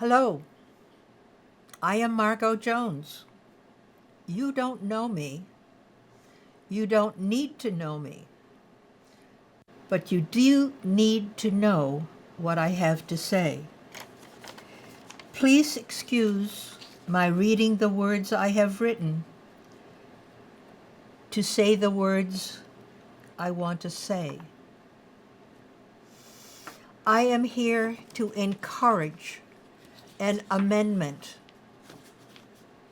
Hello, I am Margot Jones. You don't know me. You don't need to know me. But you do need to know what I have to say. Please excuse my reading the words I have written to say the words I want to say. I am here to encourage an amendment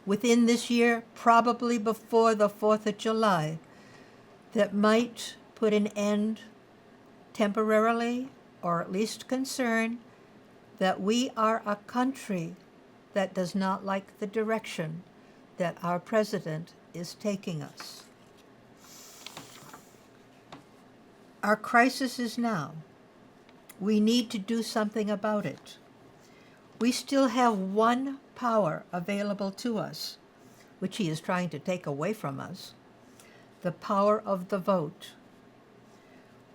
within this year, probably before the 4th of July, that might put an end temporarily, or at least concern that we are a country that does not like the direction that our president is taking us. Our crisis is now. We need to do something about it. We still have one power available to us, which he is trying to take away from us, the power of the vote.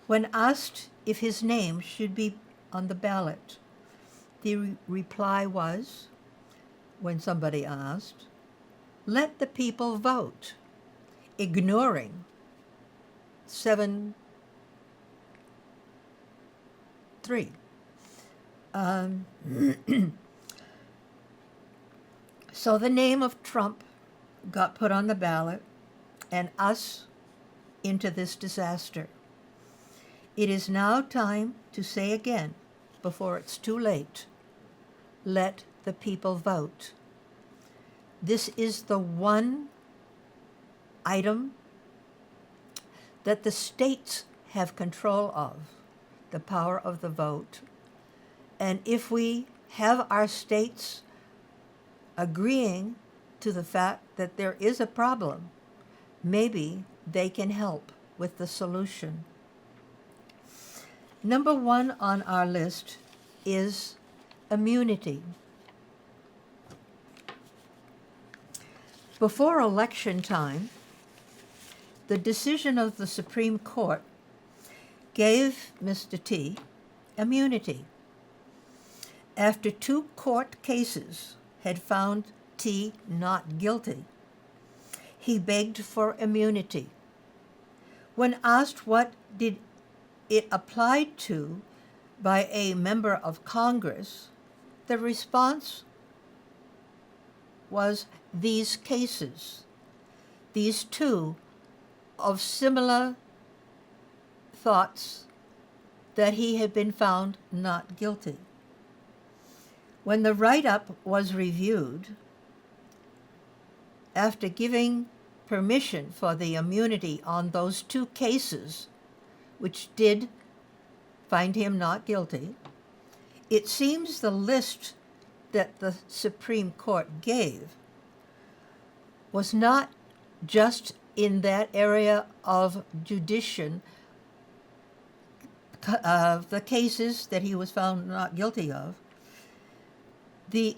When asked if his name should be on the ballot, the reply was, when somebody asked, let the people vote, ignoring 7-3. So the name of Trump got put on the ballot and us into this disaster. It is now time to say again, before it's too late, let the people vote. This is the one item that the states have control of, the power of the vote. And if we have our states agreeing to the fact that there is a problem, maybe they can help with the solution. Number one on our list is immunity. Before election time, the decision of the Supreme Court gave Mr. T immunity. After 2 court cases had found T not guilty, he begged for immunity. When asked what did it apply to by a member of Congress, the response was these cases, these 2 of similar thoughts that he had been found not guilty. When the write-up was reviewed, after giving permission for the immunity on those 2 cases, which did find him not guilty, it seems the list that the Supreme Court gave was not just in that area of judiction, the cases that he was found not guilty of. The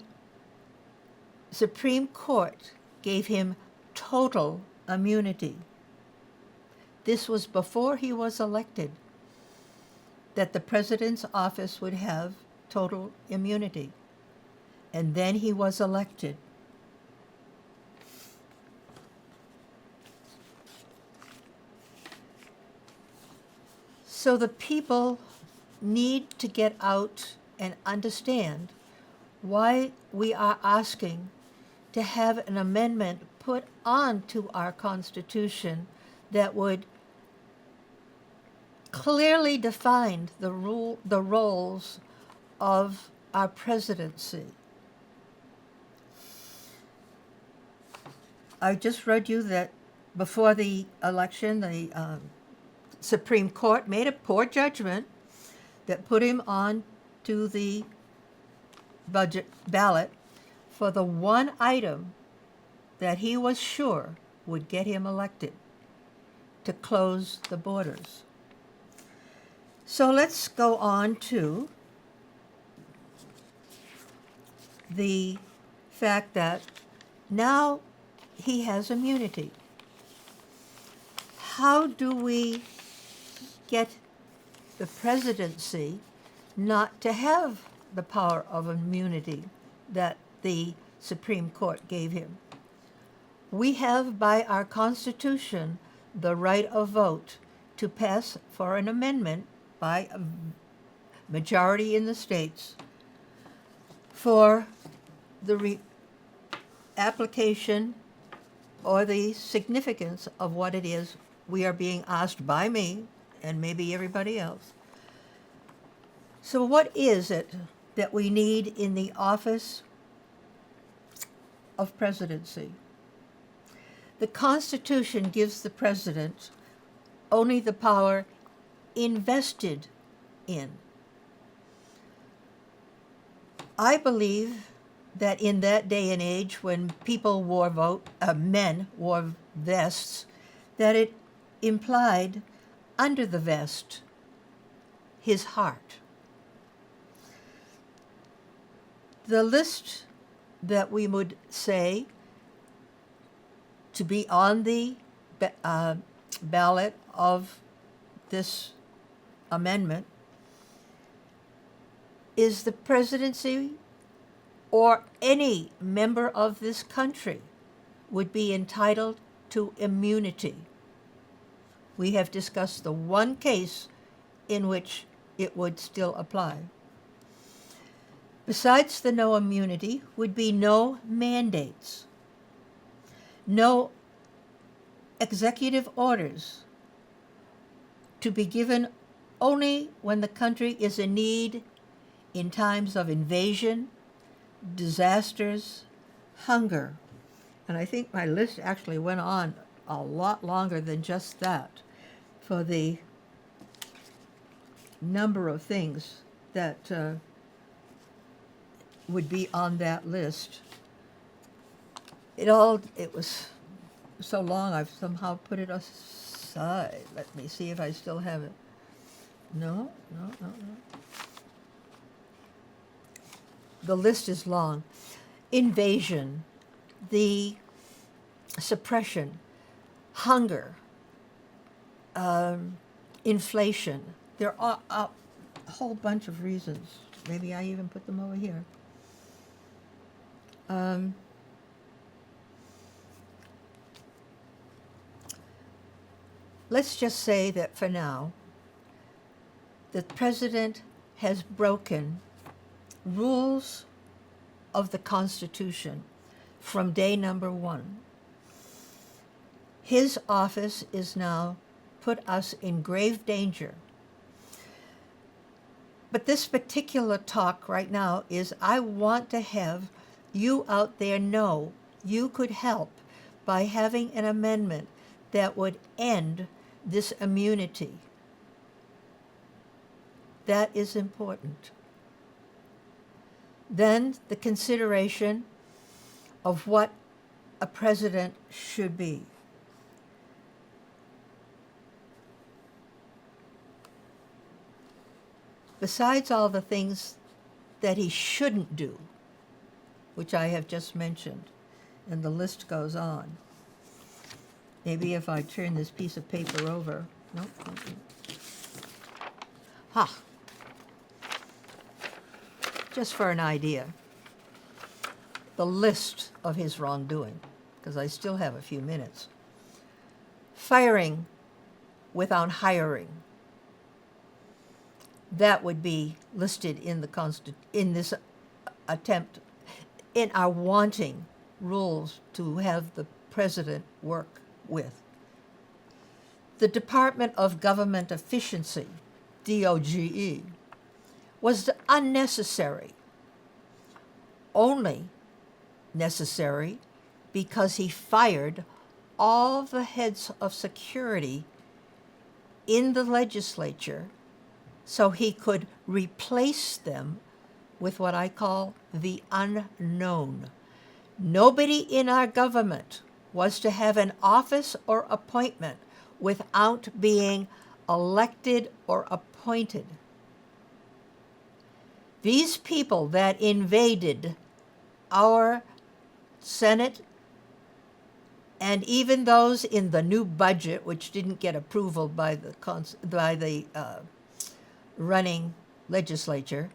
Supreme Court gave him total immunity. This was before he was elected, that the president's office would have total immunity. And then he was elected. So the people need to get out and understand why we are asking to have an amendment put onto our Constitution that would clearly define the roles of our presidency. I just read you that before the election, the Supreme Court made a poor judgment that put him on to the budget ballot for the one item that he was sure would get him elected, to close the borders. So let's go on to the fact that now he has immunity. How do we get the presidency not to have the power of immunity that the Supreme Court gave him. We have, by our Constitution, the right of vote to pass for an amendment by a majority in the states for the application or the significance of what it is we are being asked by me and maybe everybody else. So what is it that we need in the office of presidency? The Constitution gives the president only the power invested in. I believe that in that day and age when people men wore vests, that it implied under the vest his heart. The list that we would say to be on the ballot of this amendment is the presidency or any member of this country would be entitled to immunity. We have discussed the one case in which it would still apply. Besides the no immunity would be no mandates, no executive orders to be given only when the country is in need in times of invasion, disasters, hunger. And I think my list actually went on a lot longer than just that for the number of things that would be on that list. It was so long I've somehow put it aside. Let me see if I still have it. No. The list is long. Invasion, the suppression, hunger, inflation. There are a whole bunch of reasons. Maybe I even put them over here. Let's just say that for now, the president has broken rules of the Constitution from day number one. His office is now put us in grave danger. But this particular talk right now is I want to have you out there know you could help by having an amendment that would end this immunity. That is important. Then the consideration of what a president should be. Besides all the things that he shouldn't do, which I have just mentioned, and the list goes on. Maybe if I turn this piece of paper over. Nope. Just for an idea. The list of his wrongdoing, because I still have a few minutes. Firing without hiring. That would be listed in in this attempt, in our wanting rules to have the president work with. The Department of Government Efficiency, DOGE, was unnecessary, only necessary because he fired all the heads of security in the legislature so he could replace them with what I call the unknown. Nobody in our government was to have an office or appointment without being elected or appointed. These people that invaded our Senate and even those in the new budget, which didn't get approval by the running legislature,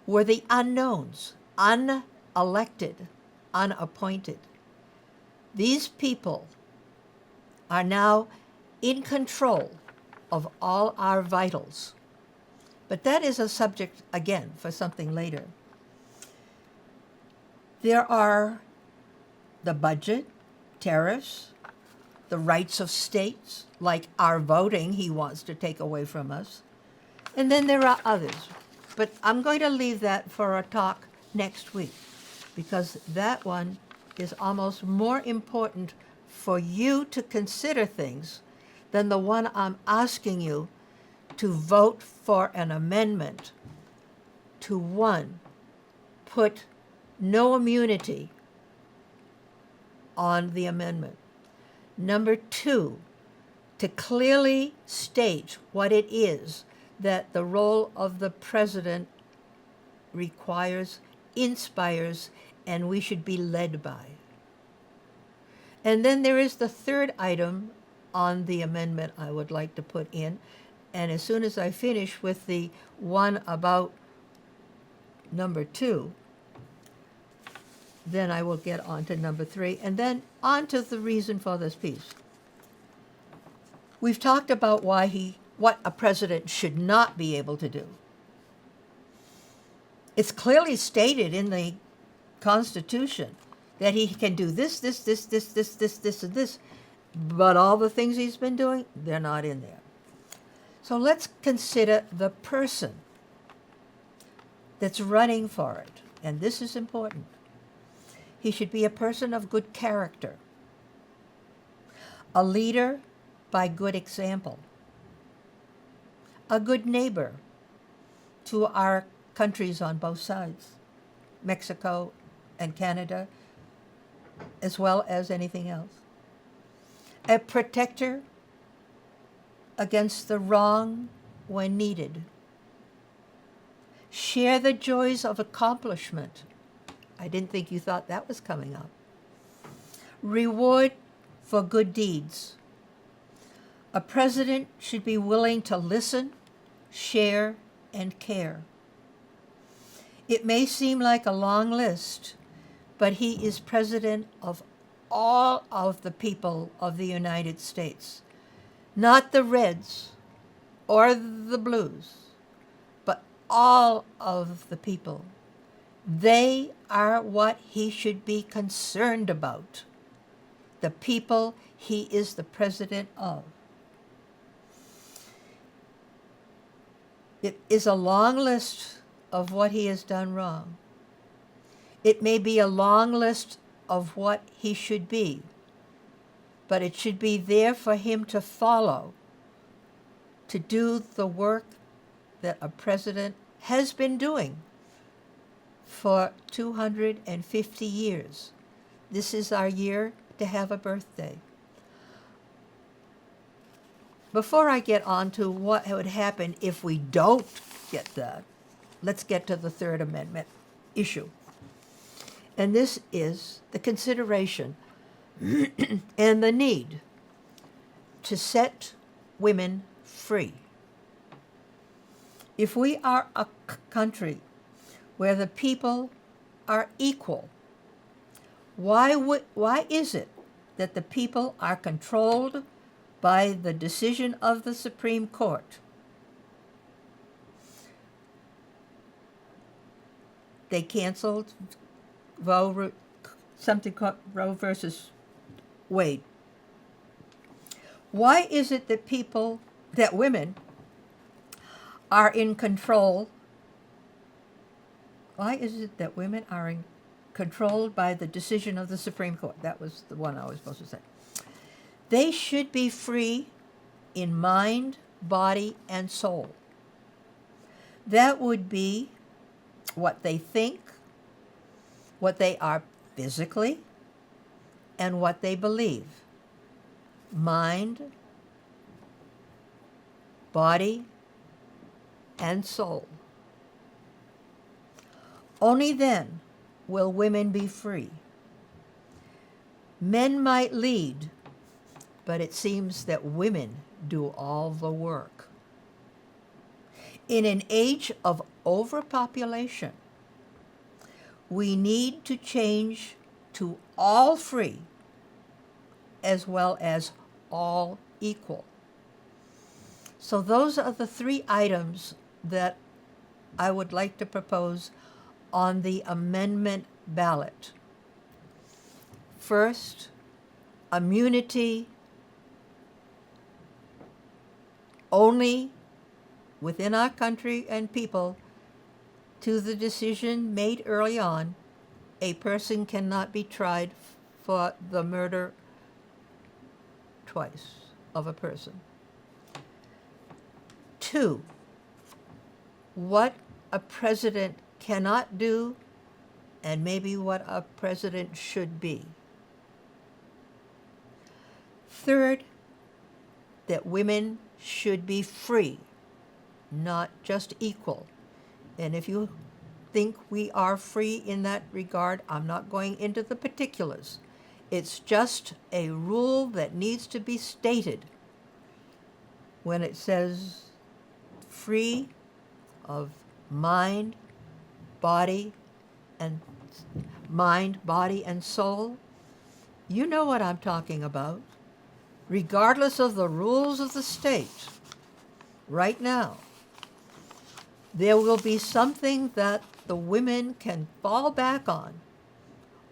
were the unknowns, elected, unappointed. These people are now in control of all our vitals. But that is a subject, again, for something later. There are the budget, tariffs, the rights of states, like our voting he wants to take away from us. And then there are others. But I'm going to leave that for a talk next week, because that one is almost more important for you to consider things than the one I'm asking you to vote for an amendment to, one, put no immunity on the amendment. Number two, to clearly state what it is that the role of the president requires, inspires, and we should be led by. And then there is the third item on the amendment I would like to put in. And as soon as I finish with the one about number two, then I will get on to number three, and then on to the reason for this piece. We've talked about what a president should not be able to do. It's clearly stated in the Constitution that he can do this, and this, but all the things he's been doing, they're not in there. So let's consider the person that's running for it, and this is important. He should be a person of good character, a leader by good example, a good neighbor to our countries on both sides, Mexico and Canada, as well as anything else, a protector against the wrong when needed, share the joys of accomplishment. I didn't think you thought that was coming up. Reward for good deeds. A president should be willing to listen, share, and care. It may seem like a long list, but he is president of all of the people of the United States, not the Reds or the Blues, but all of the people. They are what he should be concerned about, the people he is the president of. It is a long list of what he has done wrong. It may be a long list of what he should be, but it should be there for him to follow, to do the work that a president has been doing for 250 years. This is our year to have a birthday. Before I get on to what would happen if we don't get that, let's get to the Third Amendment issue. And this is the consideration and the need to set women free. If we are a country where the people are equal, why is it that the people are controlled by the decision of the Supreme Court? They canceled Roe versus Wade. Why is it that women are in control? Why is it that women are controlled by the decision of the Supreme Court? That was the one I was supposed to say. They should be free in mind, body, and soul. That would be what they think, what they are physically, and what they believe. Mind, body, and soul. Only then will women be free. Men might lead, but it seems that women do all the work. In an age of overpopulation, We need to change to all free as well as all equal. So those are the three items that I would like to propose on the amendment ballot. First, immunity only within our country and people to the decision made early on. A person cannot be tried for the murder twice of a person. 2, what a president cannot do and maybe what a president should be. 3rd, that women should be free, not just equal. And if you think we are free in that regard, I'm not going into the particulars. It's just a rule that needs to be stated when it says free of mind, body, and soul. You know what I'm talking about. Regardless of the rules of the state, right now, there will be something that the women can fall back on,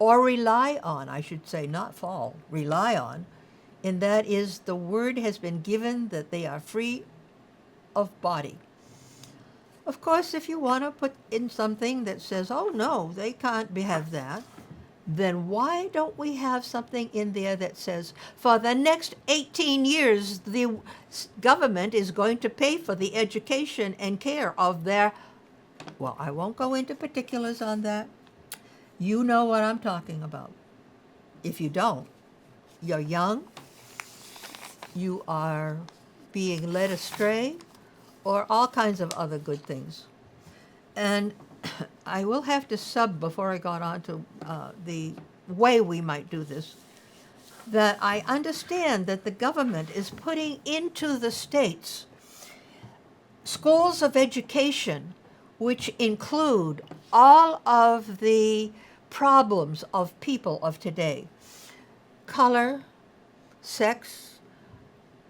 or rely on, I should say, not fall, rely on, and that is the word has been given that they are free of body. Of course, if you want to put in something that says, oh no, they can't have that, then why don't we have something in there that says, for the next 18 years, the government is going to pay for the education and care of their, well, I won't go into particulars on that. You know what I'm talking about. If you don't, you're young, you are being led astray, or all kinds of other good things. And I will have to sub before I got on to the way we might do this, that I understand that the government is putting into the states schools of education which include all of the problems of people of today. Color, sex,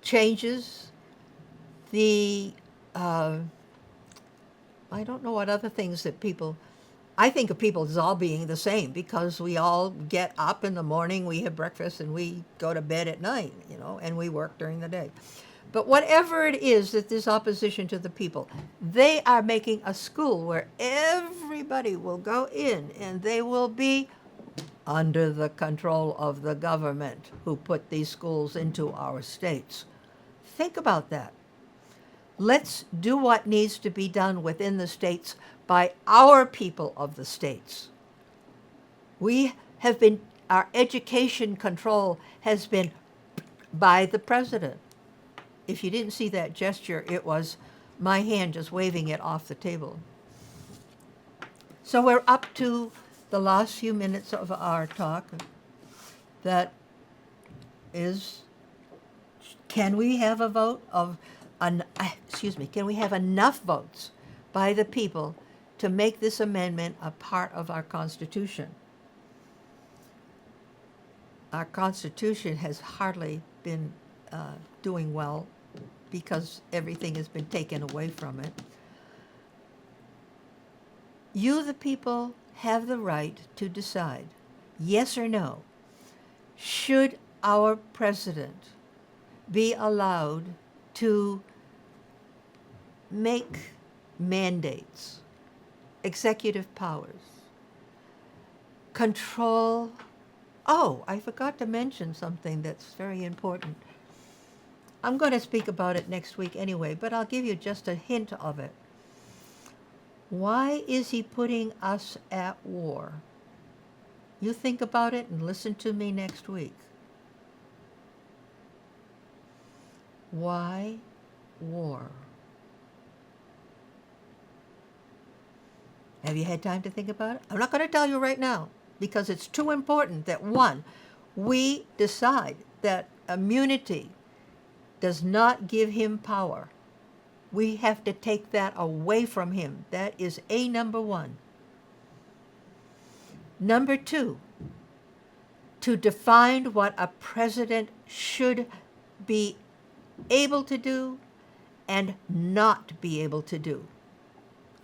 changes, the I don't know what other things that people, I think of people as all being the same because we all get up in the morning, we have breakfast, and we go to bed at night, and we work during the day. But whatever it is that there's opposition to the people, they are making a school where everybody will go in and they will be under the control of the government who put these schools into our states. Think about that. Let's do what needs to be done within the states by our people of the states. Our education control has been by the president. If you didn't see that gesture, it was my hand just waving it off the table. So we're up to the last few minutes of our talk. That is, can we have a vote of can we have enough votes by the people to make this amendment a part of our Constitution? Our Constitution has hardly been doing well because everything has been taken away from it. You, the people, have the right to decide, yes or no, should our president be allowed to make mandates, executive powers, control. Oh, I forgot to mention something that's very important. I'm going to speak about it next week anyway, but I'll give you just a hint of it. Why is he putting us at war? You think about it and listen to me next week. Why war? Have you had time to think about it? I'm not going to tell you right now because it's too important that, one, we decide that immunity does not give him power. We have to take that away from him. That is number one. Number two, to define what a president should be able to do and not be able to do.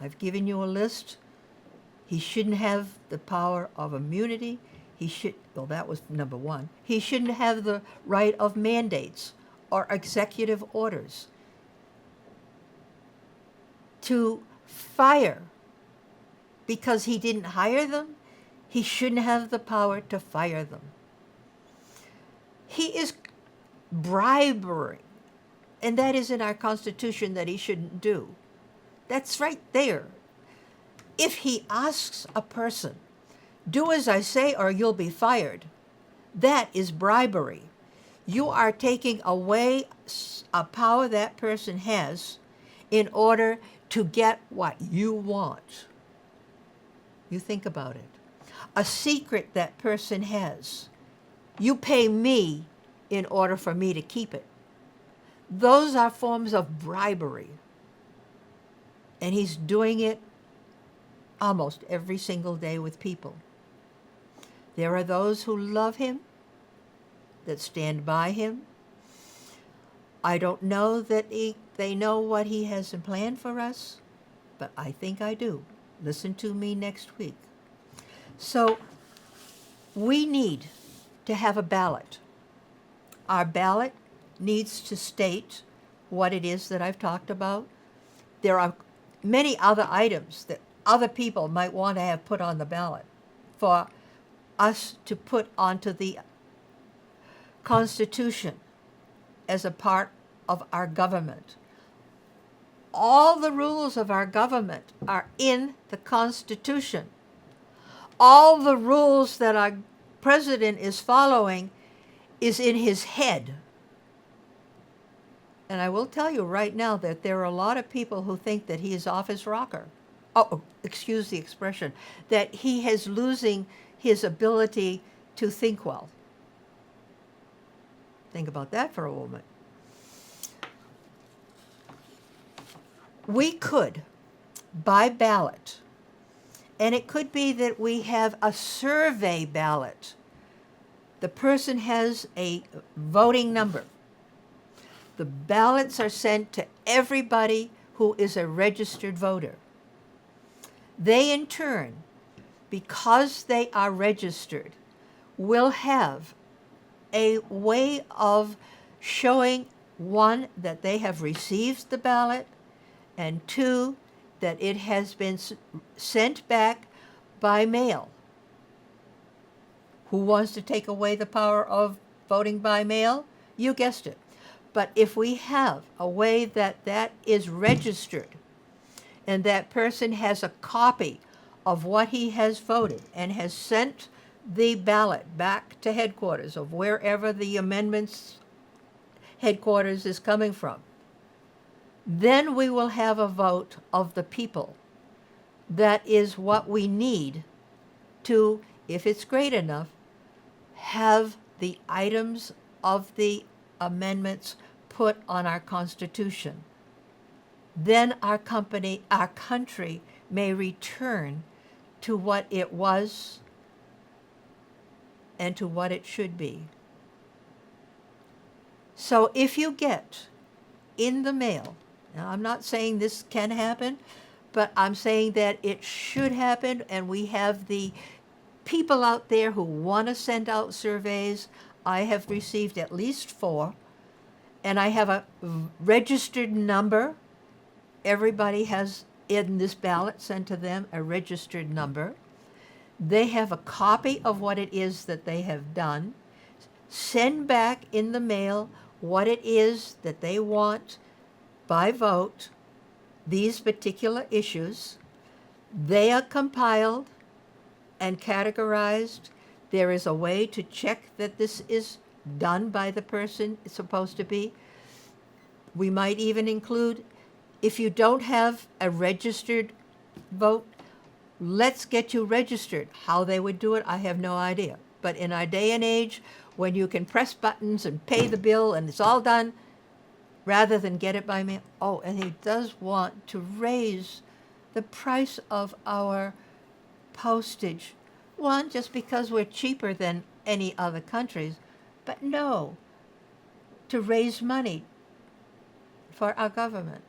I've given you a list. He shouldn't have the power of immunity. Well, that was number one. He shouldn't have the right of mandates or executive orders. To fire because he didn't hire them, he shouldn't have the power to fire them. He is bribery, and that is in our Constitution that he shouldn't do. That's right there. If he asks a person, do as I say or you'll be fired, that is bribery. You are taking away a power that person has in order to get what you want. You think about it. A secret that person has. You pay me in order for me to keep it. Those are forms of bribery. And he's doing it almost every single day with people. There are those who love him, that stand by him. I don't know that they know what he has in plan for us, but I think I do. Listen to me next week. So we need to have a ballot. Our ballot needs to state what it is that I've talked about. There are many other items that other people might want to have put on the ballot for us to put onto the Constitution as a part of our government. All the rules of our government are in the Constitution. All the rules that our president is following is in his head. And I will tell you right now that there are a lot of people who think that he is off his rocker. Oh, excuse the expression, that he is losing his ability to think well. Think about that for a moment. We could, by ballot, and it could be that we have a survey ballot. The person has a voting number. The ballots are sent to everybody who is a registered voter. They, in turn, because they are registered, will have a way of showing, one, that they have received the ballot, and two, that it has been sent back by mail. Who wants to take away the power of voting by mail? You guessed it. But if we have a way that that is registered, and that person has a copy of what he has voted and has sent the ballot back to headquarters of wherever the amendments headquarters is coming from, then we will have a vote of the people. That is what we need to, if it's great enough, have the items of the amendments put on our Constitution. Then our country may return to what it was and to what it should be. So if you get in the mail, now I'm not saying this can happen, but I'm saying that it should happen, and we have the people out there who want to send out surveys. I have received at least 4, and I have a registered number. Everybody has in this ballot sent to them a registered number. They have a copy of what it is that they have done. Send back in the mail what it is that they want by vote, these particular issues. They are compiled and categorized. There is a way to check that this is done by the person it's supposed to be. We might even include, if you don't have a registered vote, let's get you registered. How they would do it, I have no idea. But in our day and age, when you can press buttons and pay the bill and it's all done, rather than get it by mail. Oh, and he does want to raise the price of our postage One, just because we're cheaper than any other countries, but no, to raise money for our government.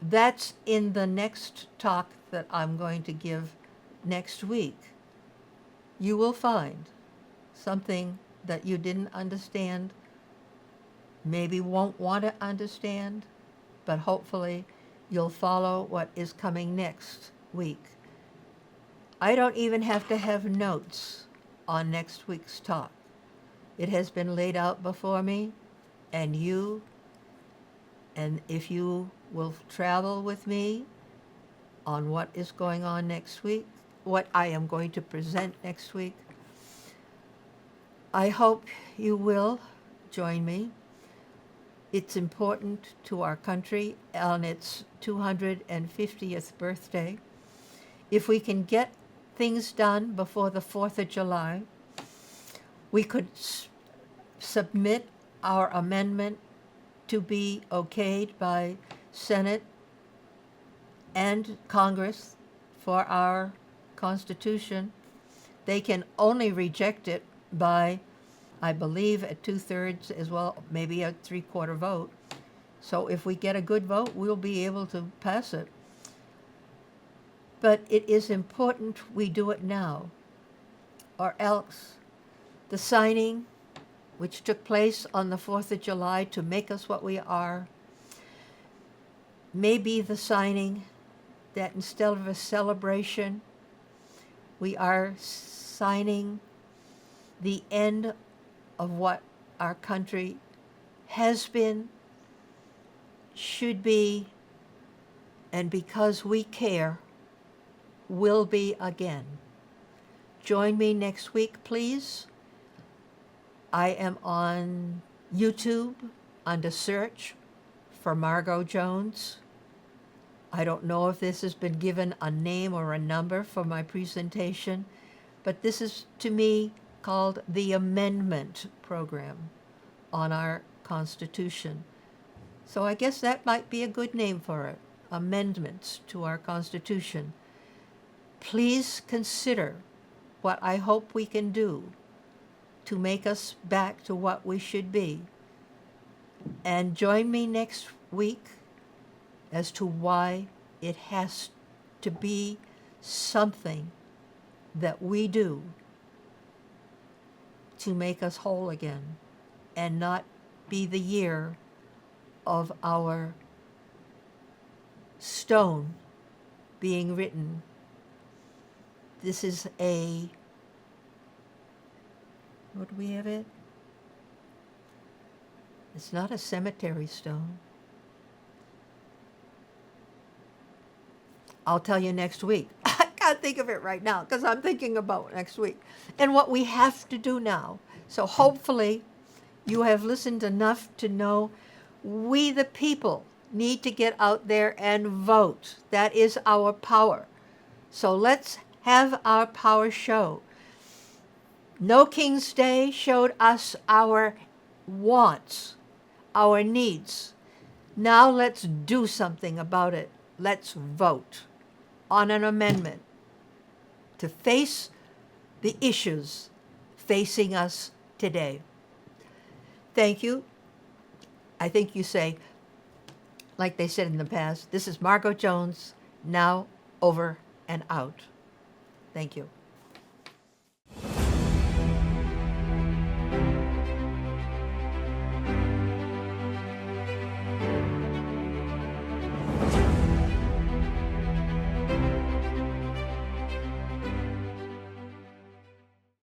That's in the next talk that I'm going to give next week. You will find something that you didn't understand, maybe won't want to understand, but hopefully you'll follow what is coming next week. I don't even have to have notes on next week's talk. It has been laid out before me, and if you will travel with me on what is going on next week, what I am going to present next week, I hope you will join me. It's important to our country on its 250th birthday. If we can get things done before the 4th of July, we could submit our amendment to be okayed by Senate and Congress for our Constitution. They can only reject it by, I believe, a 2/3 as well, maybe a 3/4 vote. So if we get a good vote, we'll be able to pass it. But it is important we do it now, or else the signing, which took place on the 4th of July to make us what we are, may be the signing that instead of a celebration, we are signing the end of what our country has been, should be, and because we care, will be again. Join me next week, please. I am on YouTube under search for Margot Jones. I don't know if this has been given a name or a number for my presentation, but this is, to me, called the Amendment Program on our Constitution. So I guess that might be a good name for it, amendments to our Constitution. Please consider what I hope we can do to make us back to what we should be. And join me next week as to why it has to be something that we do to make us whole again, and not be the year of our stone being written. This is what do we have it? It's not a cemetery stone. I'll tell you next week. I can't think of it right now because I'm thinking about next week and what we have to do now. So hopefully you have listened enough to know we the people need to get out there and vote. That is our power. So let's have our power show. No King's Day showed us our wants, our needs. Now let's do something about it. Let's vote on an amendment to face the issues facing us today. Thank you. I think you say, like they said in the past, this is Margot Jones, now over and out. Thank you.